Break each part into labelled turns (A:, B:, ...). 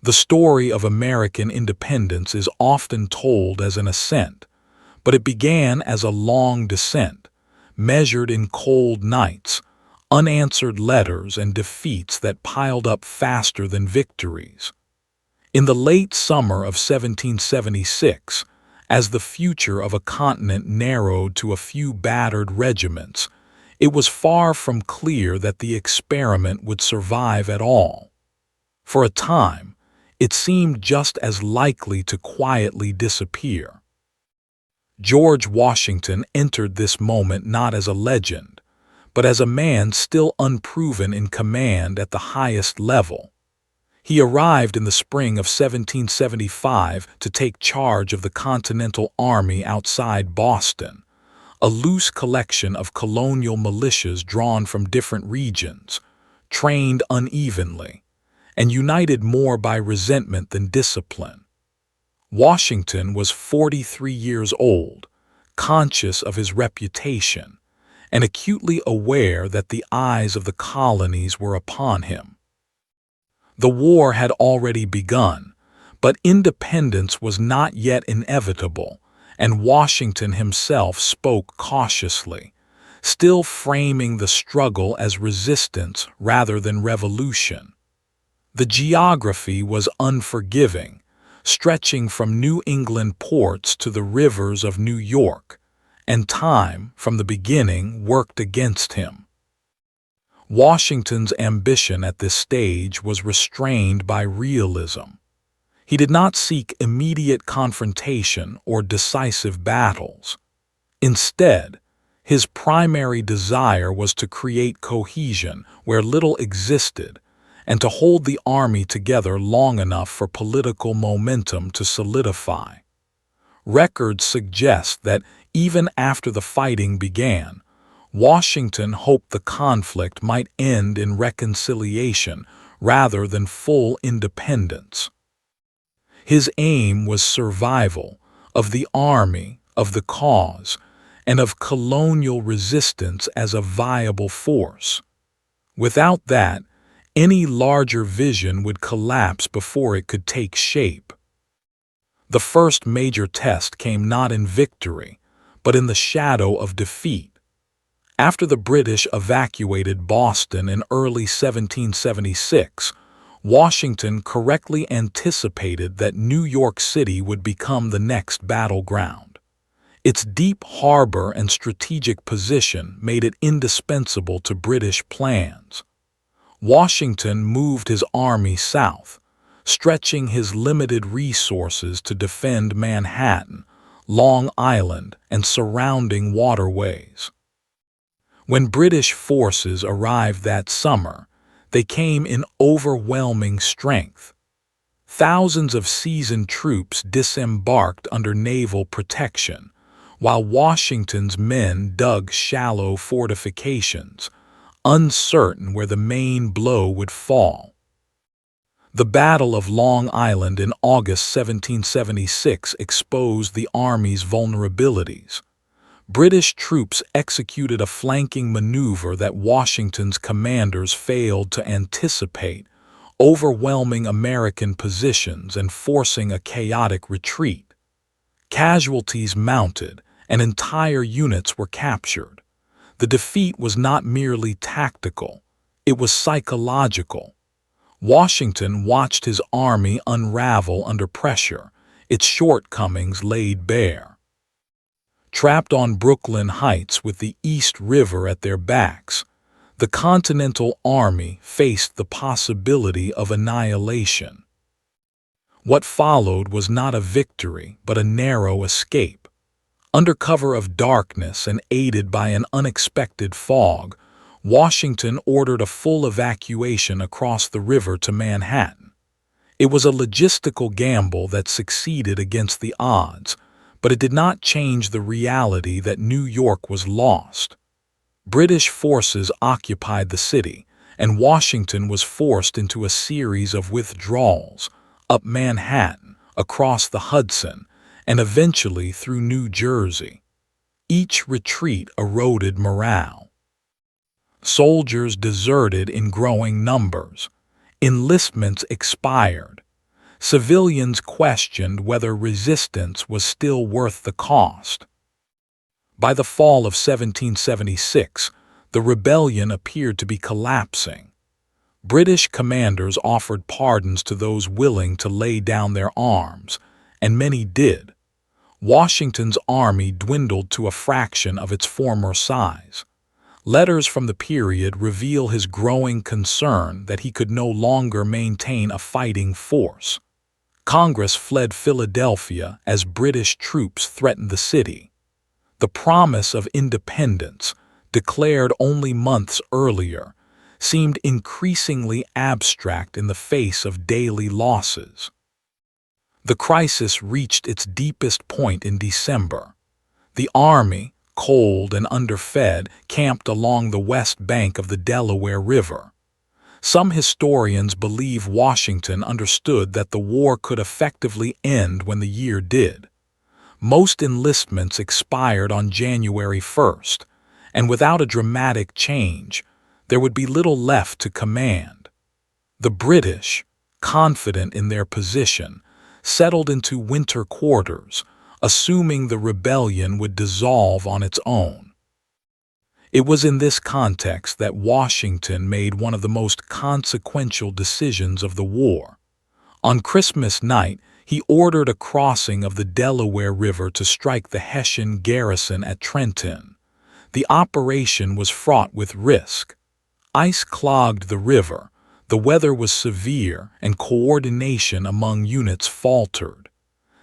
A: The story of American independence is often told as an ascent, but it began as a long descent, measured in cold nights, unanswered letters, and defeats that piled up faster than victories. In the late summer of 1776, as the future of a continent narrowed to a few battered regiments, it was far from clear that the experiment would survive at all. For a time, it seemed just as likely to quietly disappear. George Washington entered this moment not as a legend, but as a man still unproven in command at the highest level. He arrived in the spring of 1775 to take charge of the Continental Army outside Boston, a loose collection of colonial militias drawn from different regions, trained unevenly, and united more by resentment than discipline. Washington was 43 years old, conscious of his reputation, and acutely aware that the eyes of the colonies were upon him. The war had already begun, but independence was not yet inevitable, and Washington himself spoke cautiously, still framing the struggle as resistance rather than revolution. The geography was unforgiving, stretching from New England ports to the rivers of New York, and time, from the beginning, worked against him. Washington's ambition at this stage was restrained by realism. He did not seek immediate confrontation or decisive battles. Instead, his primary desire was to create cohesion where little existed, and to hold the army together long enough for political momentum to solidify. Records suggest that even after the fighting began, Washington hoped the conflict might end in reconciliation rather than full independence. His aim was survival of the army, of the cause, and of colonial resistance as a viable force. Without that, any larger vision would collapse before it could take shape. The first major test came not in victory, but in the shadow of defeat. After the British evacuated Boston in early 1776, Washington correctly anticipated that New York City would become the next battleground. Its deep harbor and strategic position made it indispensable to British plans. Washington moved his army south, stretching his limited resources to defend Manhattan, Long Island, and surrounding waterways. When British forces arrived that summer, they came in overwhelming strength. Thousands of seasoned troops disembarked under naval protection, while Washington's men dug shallow fortifications, uncertain where the main blow would fall. The Battle of Long Island in August 1776 exposed the Army's vulnerabilities. British troops executed a flanking maneuver that Washington's commanders failed to anticipate, overwhelming American positions and forcing a chaotic retreat. Casualties mounted, and entire units were captured. The defeat was not merely tactical, it was psychological. Washington watched his army unravel under pressure, its shortcomings laid bare. Trapped on Brooklyn Heights with the East River at their backs, the Continental Army faced the possibility of annihilation. What followed was not a victory, but a narrow escape. Under cover of darkness and aided by an unexpected fog, Washington ordered a full evacuation across the river to Manhattan. It was a logistical gamble that succeeded against the odds, but it did not change the reality that New York was lost. British forces occupied the city, and Washington was forced into a series of withdrawals, up Manhattan, across the Hudson, and eventually through New Jersey. Each retreat eroded morale. Soldiers deserted in growing numbers. Enlistments expired. civilians questioned whether resistance was still worth the cost. By the fall of 1776, the rebellion appeared to be collapsing. British commanders offered pardons to those willing to lay down their arms, and many did. Washington's army dwindled to a fraction of its former size. Letters from the period reveal his growing concern that he could no longer maintain a fighting force. Congress fled Philadelphia as British troops threatened the city. The promise of independence, declared only months earlier, seemed increasingly abstract in the face of daily losses. The crisis reached its deepest point in December. The army, cold and underfed, camped along the west bank of the Delaware River. Some historians believe Washington understood that the war could effectively end when the year did. Most enlistments expired on January 1st, and without a dramatic change, there would be little left to command. The British, confident in their position, settled into winter quarters, assuming the rebellion would dissolve on its own. It was in this context that Washington made one of the most consequential decisions of the war. On Christmas night, he ordered a crossing of the Delaware River to strike the Hessian garrison at Trenton. The operation was fraught with risk. Ice clogged the river, the weather was severe, and coordination among units faltered.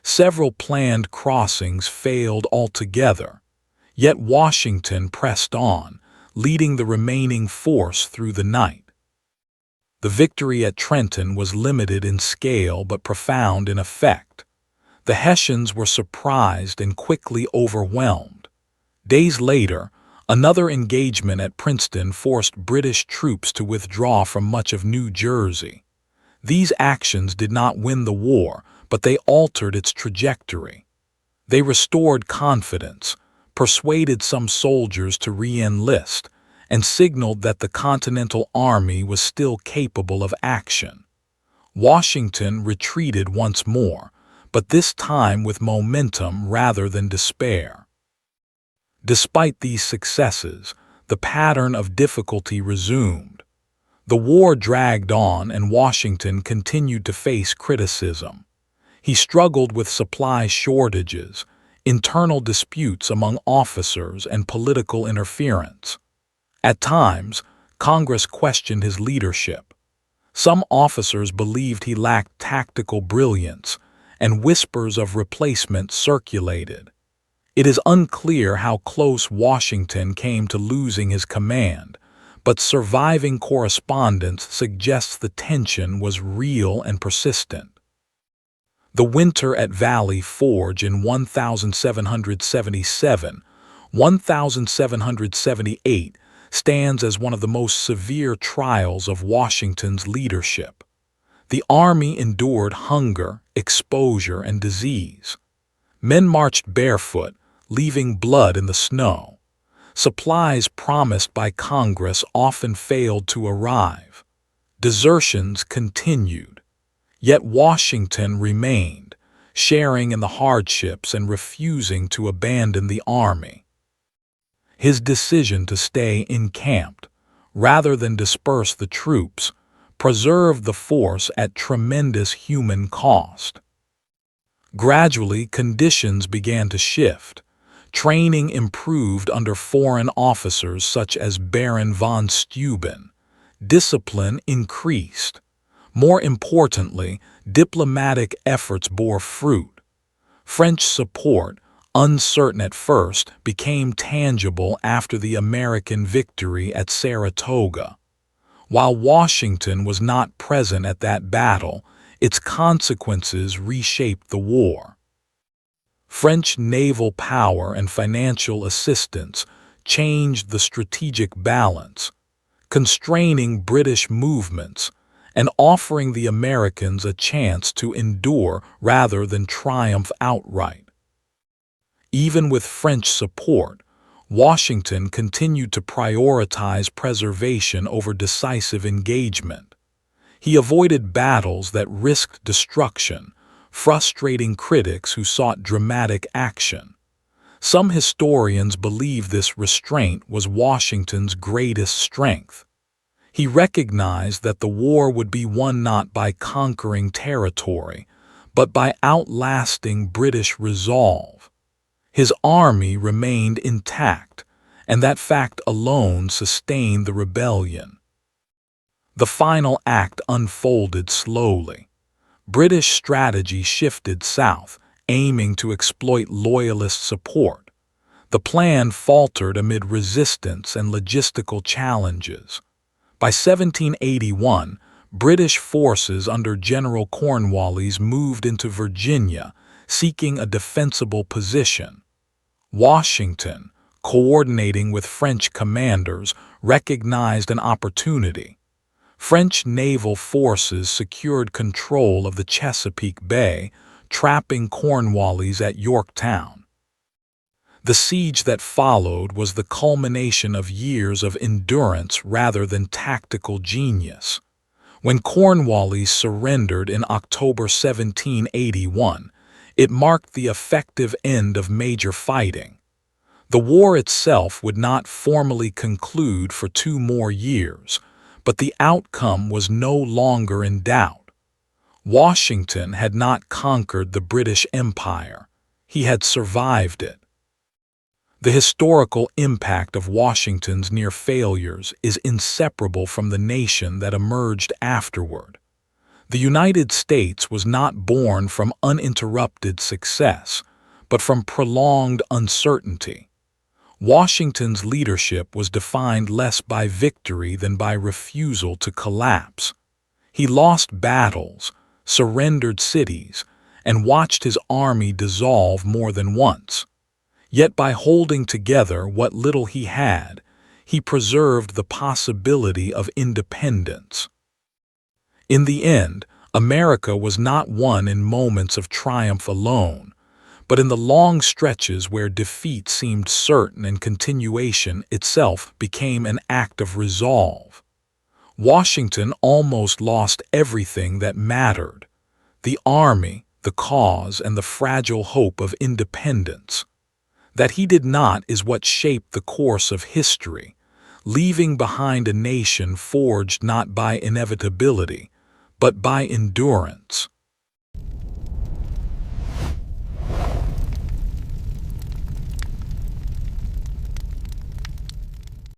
A: Several planned crossings failed altogether, yet Washington pressed on, leading the remaining force through the night. The victory at Trenton was limited in scale but profound in effect. The Hessians were surprised and quickly overwhelmed. Days later, another engagement at Princeton forced British troops to withdraw from much of New Jersey. These actions did not win the war, but they altered its trajectory. They restored confidence, persuaded some soldiers to re-enlist, and signaled that the Continental Army was still capable of action. Washington retreated once more, but this time with momentum rather than despair. Despite these successes, the pattern of difficulty resumed. The war dragged on and Washington continued to face criticism. He struggled with supply shortages, internal disputes among officers, and political interference. At times, Congress questioned his leadership. Some officers believed he lacked tactical brilliance, and whispers of replacement circulated. It is unclear how close Washington came to losing his command, but surviving correspondence suggests the tension was real and persistent. The winter at Valley Forge in 1777-1778 stands as one of the most severe trials of Washington's leadership. The army endured hunger, exposure, and disease. Men marched barefoot, leaving blood in the snow. Supplies promised by Congress often failed to arrive. Desertions continued. Yet Washington remained, sharing in the hardships and refusing to abandon the army. His decision to stay encamped, rather than disperse the troops, preserved the force at tremendous human cost. Gradually, conditions began to shift. Training improved under foreign officers such as Baron von Steuben. Discipline increased. More importantly, diplomatic efforts bore fruit. French support, uncertain at first, became tangible after the American victory at Saratoga. While Washington was not present at that battle, its consequences reshaped the war. French naval power and financial assistance changed the strategic balance, constraining British movements and offering the Americans a chance to endure rather than triumph outright. Even with French support, Washington continued to prioritize preservation over decisive engagement. He avoided battles that risked destruction, frustrating critics who sought dramatic action. Some historians believe this restraint was Washington's greatest strength. He recognized that the war would be won not by conquering territory, but by outlasting British resolve. His army remained intact, and that fact alone sustained the rebellion. The final act unfolded slowly. British strategy shifted south, aiming to exploit Loyalist support. The plan faltered amid resistance and logistical challenges. By 1781, British forces under General Cornwallis moved into Virginia, seeking a defensible position. Washington, coordinating with French commanders, recognized an opportunity. French naval forces secured control of the Chesapeake Bay, trapping Cornwallis at Yorktown. The siege that followed was the culmination of years of endurance rather than tactical genius. When Cornwallis surrendered in October 1781, it marked the effective end of major fighting. The war itself would not formally conclude for 2 more years, but the outcome was no longer in doubt. Washington had not conquered the British Empire. He had survived it. The historical impact of Washington's near failures is inseparable from the nation that emerged afterward. The United States was not born from uninterrupted success, but from prolonged uncertainty. Washington's leadership was defined less by victory than by refusal to collapse. He lost battles, surrendered cities, and watched his army dissolve more than once. Yet by holding together what little he had, he preserved the possibility of independence. In the end, America was not won in moments of triumph alone, but in the long stretches where defeat seemed certain and continuation itself became an act of resolve. Washington almost lost everything that mattered: the army, the cause, and the fragile hope of independence. That he did not is what shaped the course of history, leaving behind a nation forged not by inevitability, but by endurance.